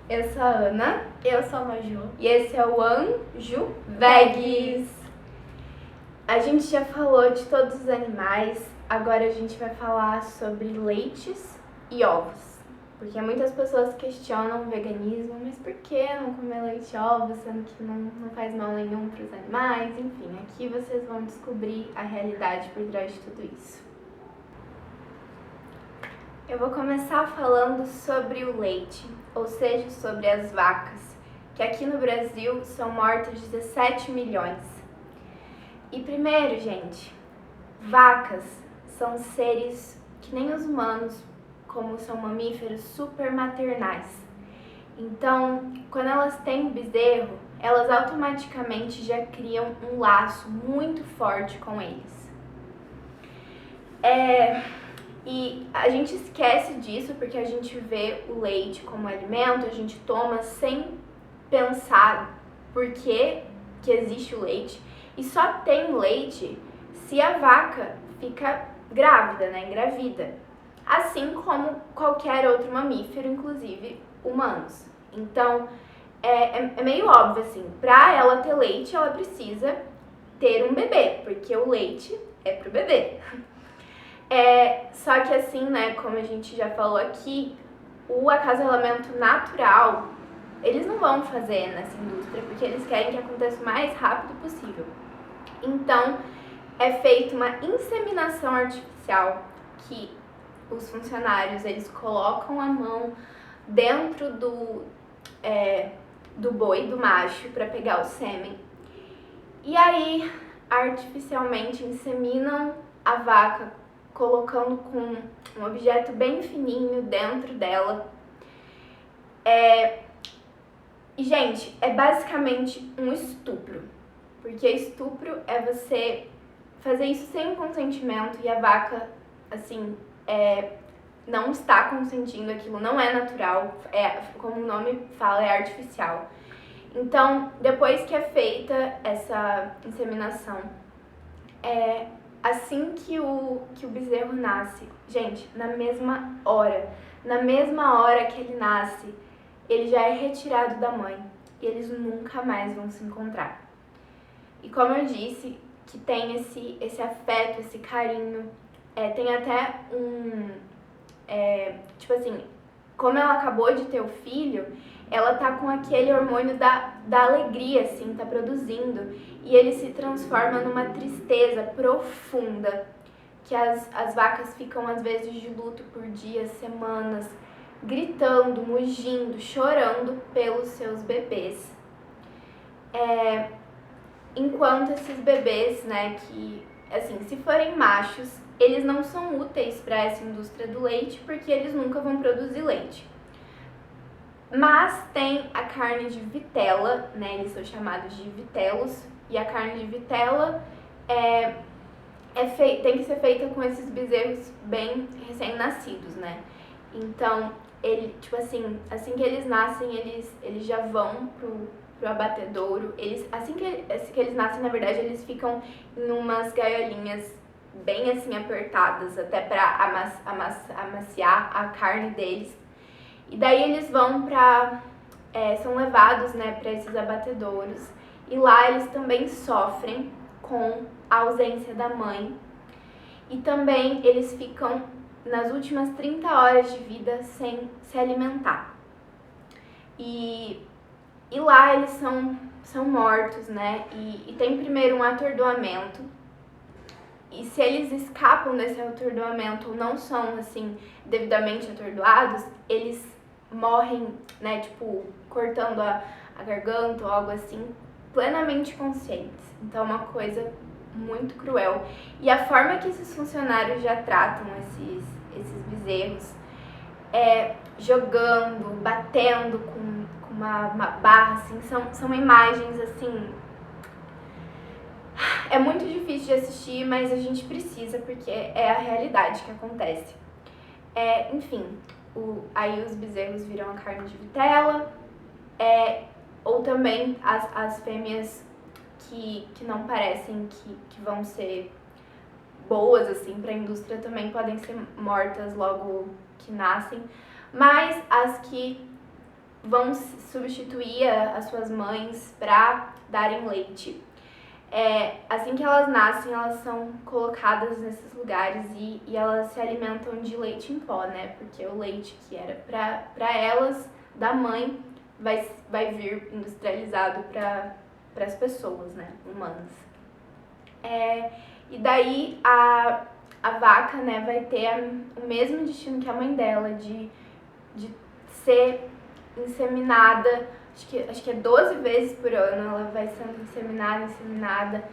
Eu sou a Ana. Eu sou a Maju. E esse é o Anjo Vegues. A gente já falou de todos os animais, agora a gente vai falar sobre leites e ovos. Porque muitas pessoas questionam o veganismo, mas por que não comer leite e ovos, sendo que não faz mal nenhum para os animais? Enfim, aqui vocês vão descobrir a realidade por trás de tudo isso. Eu vou começar falando sobre o leite, ou seja, sobre as vacas, que aqui no Brasil são mortas 17 milhões. E primeiro, gente, vacas são seres que nem os humanos, como são mamíferos, super maternais. Então, quando elas têm um bezerro, elas automaticamente já criam um laço muito forte com eles. E a gente esquece disso porque a gente vê o leite como alimento, a gente toma sem pensar por que existe o leite. E só tem leite se a vaca fica grávida, né, engravida. Assim como qualquer outro mamífero, inclusive humanos. Então, é meio óbvio assim, pra ela ter leite, ela precisa ter um bebê, porque o leite é pro bebê. Só que assim, né, como a gente já falou aqui, o acasalamento natural, eles não vão fazer nessa indústria, porque eles querem que aconteça o mais rápido possível. Então, é feita uma inseminação artificial, que os funcionários, eles colocam a mão dentro do boi, do macho, para pegar o sêmen. E aí, artificialmente inseminam a vaca, colocando com um objeto bem fininho dentro dela. E, gente, é basicamente um estupro. Porque estupro é você fazer isso sem consentimento e a vaca, assim, não está consentindo, aquilo não é natural, como o nome fala, é artificial. Então, depois que é feita essa inseminação, assim que o bezerro nasce, gente, na mesma hora que ele nasce, ele já é retirado da mãe e eles nunca mais vão se encontrar. E como eu disse, que tem esse afeto, esse carinho, tem até tipo assim, como ela acabou de ter o filho, ela tá com aquele hormônio da alegria, assim, tá produzindo, e ele se transforma numa tristeza profunda, que as vacas ficam às vezes de luto por dias, semanas, gritando, mugindo, chorando pelos seus bebês. Enquanto esses bebês, né, que, assim, se forem machos, eles não são úteis para essa indústria do leite, porque eles nunca vão produzir leite. Mas tem a carne de vitela, né, eles são chamados de vitelos, e a carne de vitela tem que ser feita com esses bezerros bem recém-nascidos, né? Então, tipo assim que eles nascem, eles já vão pro abatedouro. Assim que eles nascem, na verdade, eles ficam em umas gaiolinhas bem assim apertadas, até para amaciar a carne deles. E daí eles vão são levados, né, para esses abatedouros, e lá eles também sofrem com a ausência da mãe, e também eles ficam nas últimas 30 horas de vida sem se alimentar. E lá eles são mortos, né, e tem primeiro um atordoamento, e se eles escapam desse atordoamento ou não são, assim, devidamente atordoados, eles morrem, né, tipo, cortando a garganta ou algo assim, plenamente conscientes. Então é uma coisa muito cruel. E a forma que esses funcionários já tratam esses bezerros jogando, batendo com uma barra, assim, são imagens, assim, é muito difícil de assistir, mas a gente precisa, porque é a realidade que acontece. Enfim, aí os bezerros viram a carne de vitela, ou também as fêmeas que não parecem que vão ser boas, assim, para a indústria também podem ser mortas logo que nascem, mas as que vão substituir as suas mães para darem leite. Assim que elas nascem, elas são colocadas nesses lugares e elas se alimentam de leite em pó, né? Porque o leite que era para elas, da mãe, vai vir industrializado para as pessoas, né? Humanas. E daí a vaca, né, vai ter o mesmo destino que a mãe dela, de ser inseminada, acho que é 12 vezes por ano ela vai sendo inseminada.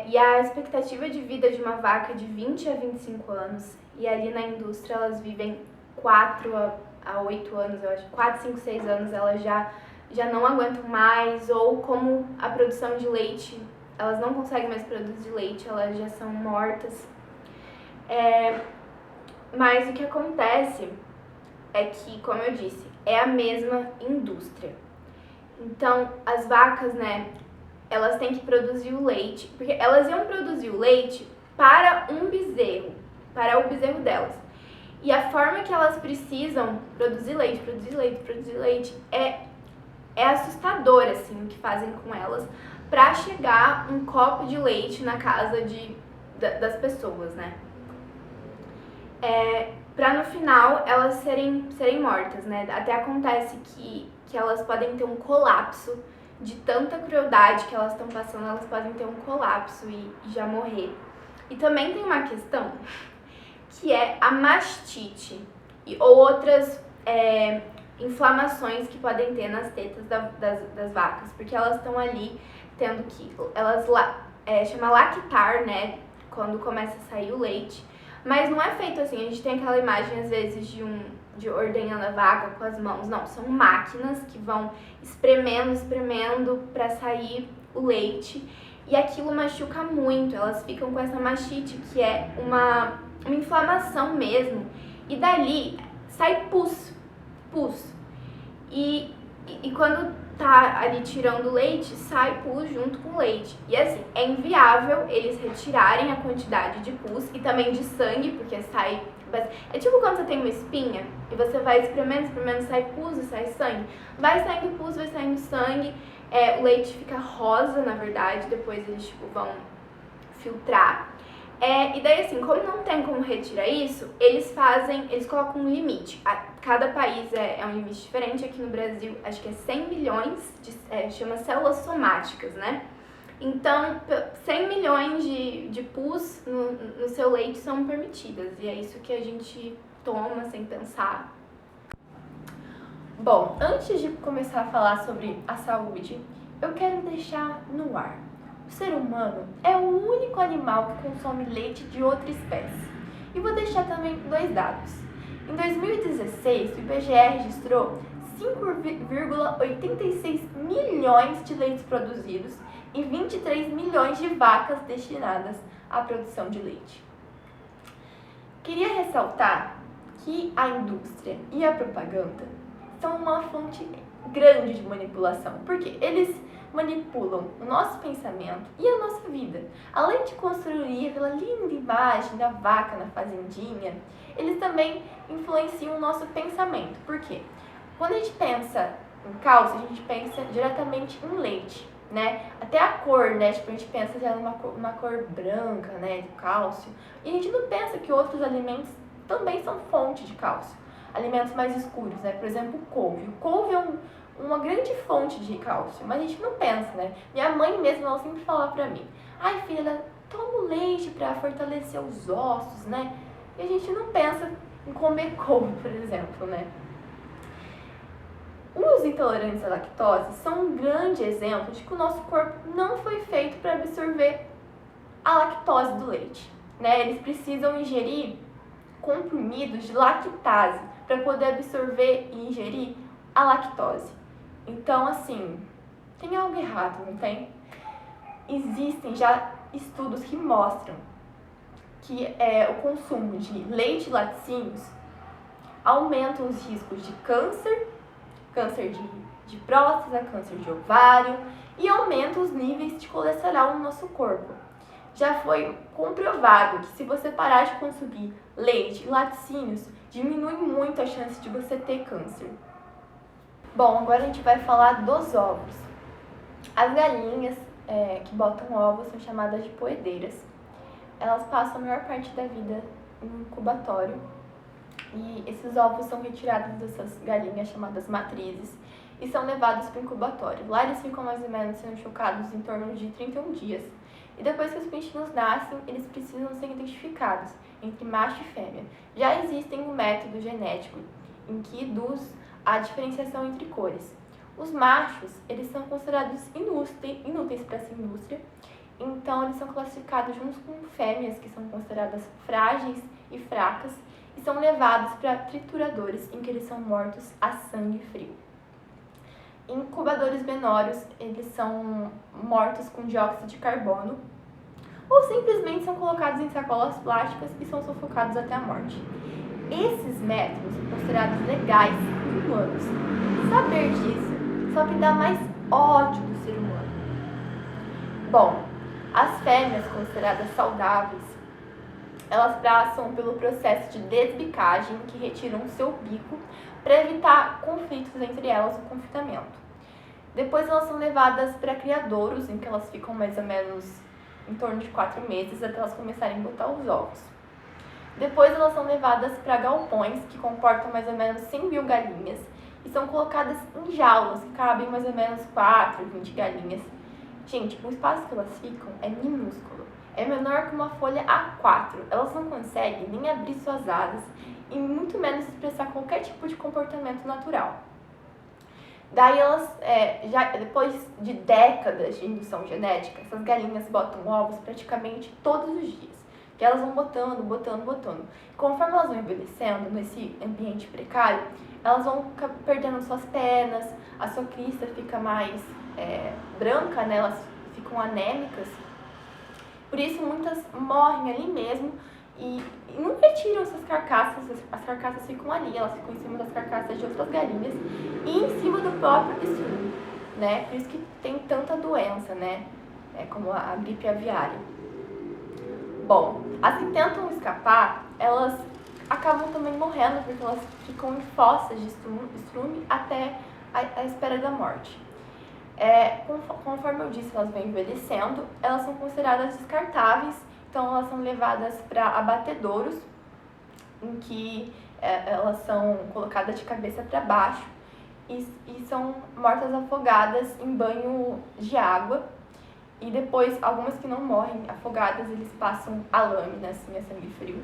E a expectativa de vida de uma vaca é de 20 a 25 anos. E ali na indústria elas vivem 4 a 8 anos, eu acho. 4, 5, 6 anos elas já não aguentam mais, ou como a produção de leite, elas não conseguem mais produzir leite, elas já são mortas. Mas o que acontece é que, como eu disse, é a mesma indústria. Então, as vacas, né, elas têm que produzir o leite, porque elas iam produzir o leite para um bezerro, para o bezerro delas. E a forma que elas precisam produzir leite é assustador, assim, o que fazem com elas, para chegar um copo de leite na casa das pessoas, né? Para no final elas serem mortas, né? Até acontece que elas podem ter um colapso de tanta crueldade que elas estão passando, elas podem ter um colapso e já morrer. E também tem uma questão que é a mastite ou outras inflamações que podem ter nas tetas das vacas, porque elas estão ali tendo que, chama lactar, né, quando começa a sair o leite. Mas não é feito assim, a gente tem aquela imagem às vezes de ordenhando a vaca com as mãos. Não, são máquinas que vão espremendo para sair o leite. E aquilo machuca muito, elas ficam com essa mastite, que é uma inflamação mesmo. E dali sai pus. E quando tá ali tirando o leite, sai pus junto com o leite. E assim, é inviável eles retirarem a quantidade de pus e também de sangue, porque sai... É tipo quando você tem uma espinha e você vai espremendo, sai pus e sai sangue. Vai saindo pus, vai saindo sangue, o leite fica rosa, na verdade, depois eles vão filtrar. E daí assim, como não tem como retirar isso, eles colocam um limite. Cada país é um limite diferente. Aqui no Brasil, acho que é 100 milhões, chama células somáticas, né? Então, 100 milhões de pus no seu leite são permitidas. E é isso que a gente toma sem pensar. Bom, antes de começar a falar sobre a saúde, eu quero deixar no ar. O ser humano é o único animal que consome leite de outra espécie. E vou deixar também 2 dados. Em 2016, o IBGE registrou 5,86 milhões de leites produzidos e 23 milhões de vacas destinadas à produção de leite. Queria ressaltar que a indústria e a propaganda são uma fonte grande de manipulação, porque eles manipulam o nosso pensamento e a nossa vida. Além de construir aquela linda imagem da vaca na fazendinha, eles também influenciam o nosso pensamento. Por quê? Quando a gente pensa em cálcio, a gente pensa diretamente em leite, né? Até a cor, né? Tipo, a gente pensa que ela é uma cor branca, né? De cálcio. E a gente não pensa que outros alimentos também são fonte de cálcio. Alimentos mais escuros, né? Por exemplo, o couve. O couve é uma grande fonte de cálcio, mas a gente não pensa, né? Minha mãe mesmo, ela sempre falava pra mim: ai filha, toma o leite pra fortalecer os ossos, né? E a gente não pensa em comer couve, por exemplo, né? Os intolerantes à lactose são um grande exemplo de que o nosso corpo não foi feito para absorver a lactose do leite, né? Eles precisam ingerir comprimidos de lactase para poder absorver e ingerir a lactose. Então, assim, tem algo errado, não tem? Existem já estudos que mostram que o consumo de leite e laticínios aumenta os riscos de câncer de próstata, câncer de ovário e aumenta os níveis de colesterol no nosso corpo. Já foi comprovado que se você parar de consumir leite e laticínios, diminui muito a chance de você ter câncer. Bom, agora a gente vai falar dos ovos. As galinhas que botam ovos são chamadas de poedeiras. Elas passam a maior parte da vida em incubatório e esses ovos são retirados dessas galinhas chamadas matrizes e são levados para o incubatório. Lá eles ficam mais ou menos sendo chocados em torno de 31 dias. E depois que os pintinhos nascem, eles precisam ser identificados entre macho e fêmea. Já existe um método genético em que induz a diferenciação entre cores. Os machos, eles são considerados inúteis para essa indústria, então eles são classificados junto com fêmeas, que são consideradas frágeis e fracas, e são levados para trituradores, em que eles são mortos a sangue frio. Em incubadores menores, eles são mortos com dióxido de carbono, ou simplesmente são colocados em sacolas plásticas e são sufocados até a morte. Esses métodos são considerados legais e humanos. Saber disso só me dá mais ódio do ser humano. Bom, as fêmeas consideradas saudáveis, elas passam pelo processo de desbicagem, que retiram o seu bico para evitar conflitos entre elas no confinamento. Depois elas são levadas para criadouros, em que elas ficam mais ou menos em torno de 4 meses até elas começarem a botar os ovos. Depois elas são levadas para galpões, que comportam mais ou menos 100 mil galinhas, e são colocadas em jaulas, que cabem mais ou menos 4, 20 galinhas. Gente, o espaço que elas ficam é minúsculo. É menor que uma folha A4. Elas não conseguem nem abrir suas asas e muito menos expressar qualquer tipo de comportamento natural. Daí elas, depois de décadas de indução genética, essas galinhas botam ovos praticamente todos os dias. Que elas vão botando. Conforme elas vão envelhecendo nesse ambiente precário, elas vão perdendo suas penas, a sua crista fica mais branca, né? Elas ficam anêmicas. Por isso muitas morrem ali mesmo e não retiram essas carcaças, as carcaças ficam ali, elas ficam em cima das carcaças de outras galinhas e em cima do próprio estrume, né? Por isso que tem tanta doença, né? Como a gripe aviária. Bom, as que tentam escapar, elas acabam também morrendo porque elas ficam em fossas de estrume até a espera da morte. Conforme eu disse, elas vão envelhecendo, elas são consideradas descartáveis, então elas são levadas para abatedouros, em que elas são colocadas de cabeça para baixo e são mortas afogadas em banho de água. E depois, algumas que não morrem afogadas, eles passam a lâmina, assim, a sangue frio.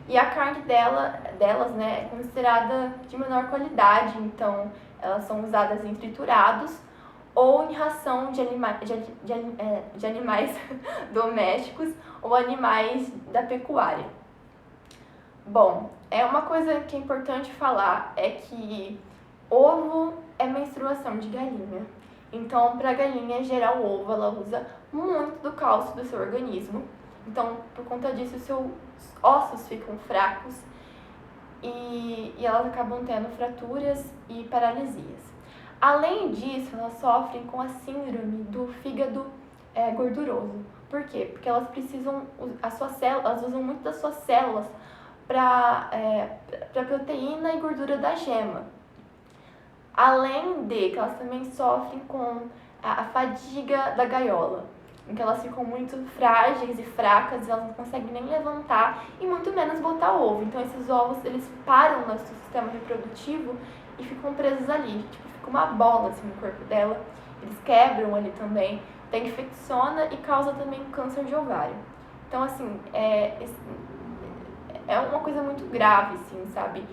E a carne delas, né, é considerada de menor qualidade, então elas são usadas em triturados ou em ração de animais domésticos ou animais da pecuária. Bom, uma coisa que é importante falar é que ovo é menstruação de galinha. Então, para a galinha gerar o ovo, ela usa muito do cálcio do seu organismo. Então, por conta disso, seus ossos ficam fracos e elas acabam tendo fraturas e paralisias. Além disso, elas sofrem com a síndrome do fígado gorduroso. Por quê? Porque elas precisam, elas usam muito das suas células para proteína e gordura da gema. Além de que elas também sofrem com a fadiga da gaiola, em que elas ficam muito frágeis e fracas, elas não conseguem nem levantar e muito menos botar ovo. Então esses ovos, eles param no seu sistema reprodutivo e ficam presos ali, tipo, fica uma bola assim no corpo dela, eles quebram ali também, daí infecciona e causa também câncer de ovário. Então assim, é uma coisa muito grave, assim, sabe?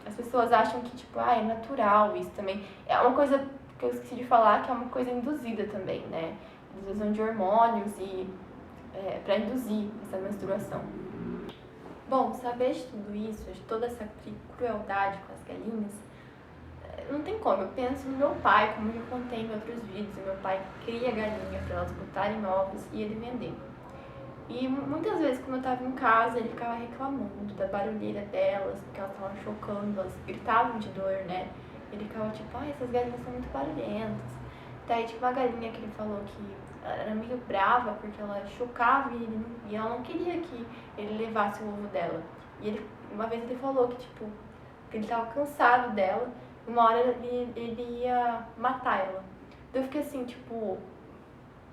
As pessoas acham que, tipo, é natural isso também. É uma coisa que eu esqueci de falar, que é uma coisa induzida também, né? Eles usam de hormônios para induzir essa menstruação. Bom, saber de tudo isso, de toda essa crueldade com as galinhas, não tem como. Eu penso no meu pai, como eu contei em outros vídeos. Meu pai cria galinha para elas botarem ovos e ele vender. E muitas vezes, quando eu estava em casa, ele ficava reclamando da barulheira delas, porque elas estavam chocando, elas gritavam de dor, né? Ele ficava tipo, essas galinhas são muito barulhentas. Daí, tipo, uma galinha que ele falou que ela era meio brava, porque ela chocava e ela não queria que ele levasse o ovo dela. E uma vez ele falou que, tipo, que ele estava cansado dela uma hora ele ia matar ela. Então eu fiquei assim, tipo,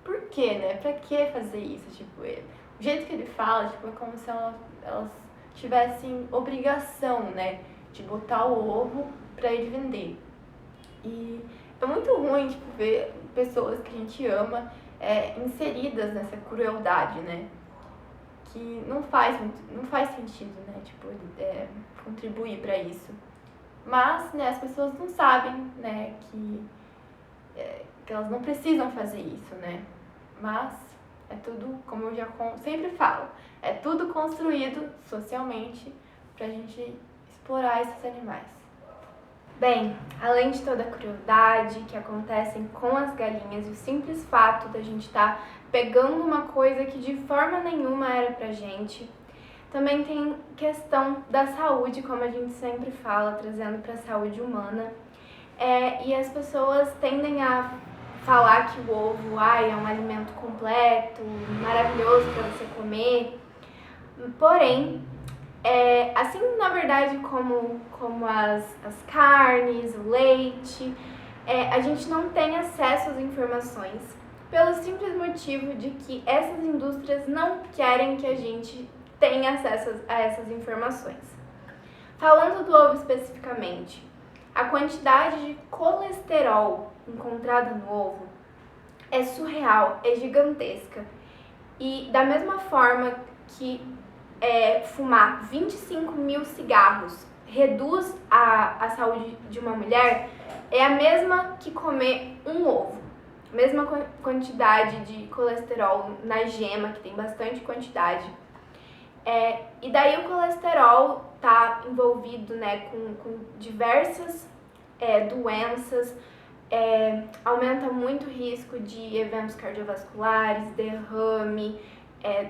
por quê, né? Pra que fazer isso? Tipo, o jeito que ele fala, tipo, é como se elas tivessem obrigação, né? De botar o ovo pra ele vender. E é muito ruim, tipo, ver pessoas que a gente ama inseridas nessa crueldade, né? Que não faz sentido, né? Tipo, contribuir pra isso. Mas, né, as pessoas não sabem, né, que elas não precisam fazer isso, né? Mas é tudo, como eu já sempre falo, é tudo construído socialmente pra gente explorar esses animais. Bem, além de toda a crueldade que acontecem com as galinhas e o simples fato da gente estar pegando uma coisa que de forma nenhuma era pra gente, também tem questão da saúde, como a gente sempre fala, trazendo para a saúde humana. E as pessoas tendem a falar que o ovo é um alimento completo, maravilhoso para você comer. Porém, assim, na verdade, como as carnes, o leite, a gente não tem acesso às informações pelo simples motivo de que essas indústrias não querem que a gente tenha acesso a essas informações. Falando do ovo especificamente, a quantidade de colesterol encontrada no ovo é surreal, é gigantesca. E da mesma forma que fumar 25 mil cigarros reduz a saúde de uma mulher, é a mesma que comer um ovo. Mesma quantidade de colesterol na gema, que tem bastante quantidade. E daí o colesterol está envolvido, né, com diversas doenças, aumenta muito o risco de eventos cardiovasculares, derrame,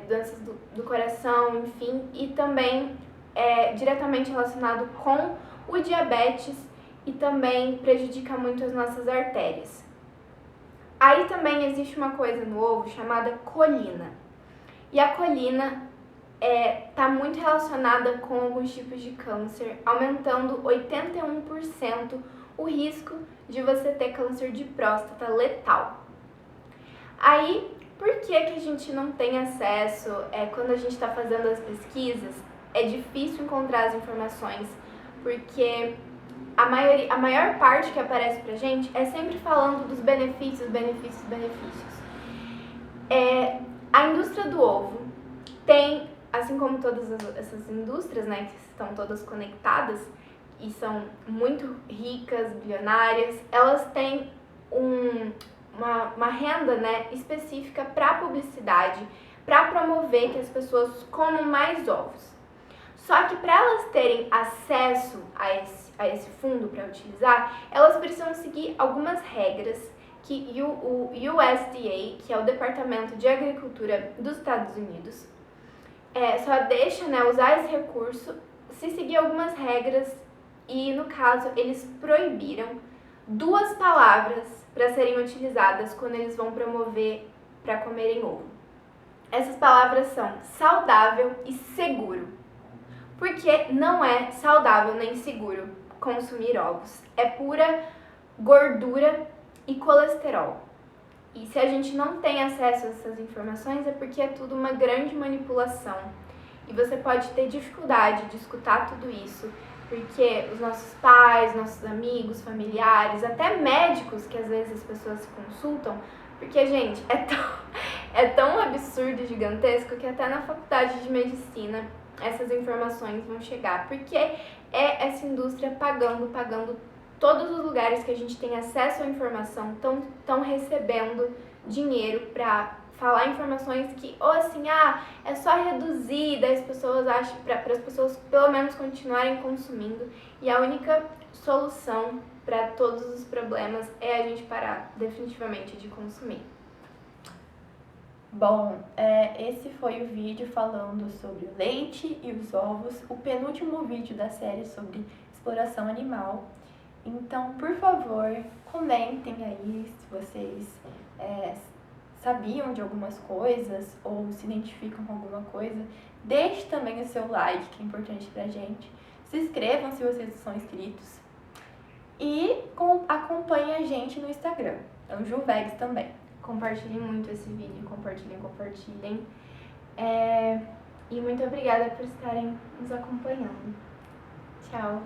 doenças do coração, enfim, e também diretamente relacionado com o diabetes e também prejudica muito as nossas artérias. Aí também existe uma coisa no ovo chamada colina, e a colina está muito relacionada com alguns tipos de câncer, aumentando 81% o risco de você ter câncer de próstata letal. Aí, por que a gente não tem acesso? Quando a gente está fazendo as pesquisas, é difícil encontrar as informações, porque a maior parte que aparece pra gente é sempre falando dos benefícios. A indústria do ovo tem, assim como todas essas indústrias, né, que estão todas conectadas e são muito ricas, bilionárias, elas têm uma renda, né, específica para publicidade, para promover que as pessoas comam mais ovos. Só que para elas terem acesso a esse fundo para utilizar, elas precisam seguir algumas regras que o USDA, que é o Departamento de Agricultura dos Estados Unidos, só deixa, né, usar esse recurso se seguir algumas regras, e no caso eles proibiram 2 palavras para serem utilizadas quando eles vão promover para comerem ovo. Essas palavras são saudável e seguro, porque não é saudável nem seguro consumir ovos, é pura gordura e colesterol. E se a gente não tem acesso a essas informações é porque é tudo uma grande manipulação. E você pode ter dificuldade de escutar tudo isso, porque os nossos pais, nossos amigos, familiares, até médicos que às vezes as pessoas se consultam, porque, gente, é tão absurdo e gigantesco que até na faculdade de medicina essas informações vão chegar, porque é essa indústria pagando todos os lugares que a gente tem acesso à informação estão recebendo dinheiro para falar informações que, ou assim, é só reduzir, daí as pessoas acham, para as pessoas pelo menos continuarem consumindo, e a única solução para todos os problemas é a gente parar definitivamente de consumir. Bom, esse foi o vídeo falando sobre o leite e os ovos, o penúltimo vídeo da série sobre exploração animal. Então, por favor, comentem aí se vocês sabiam de algumas coisas ou se identificam com alguma coisa. Deixe também o seu like, que é importante pra gente. Se inscrevam se vocês são inscritos. E acompanhe a gente no Instagram, Anjuvegs também. Compartilhem muito esse vídeo, compartilhem. E muito obrigada por estarem nos acompanhando. Tchau!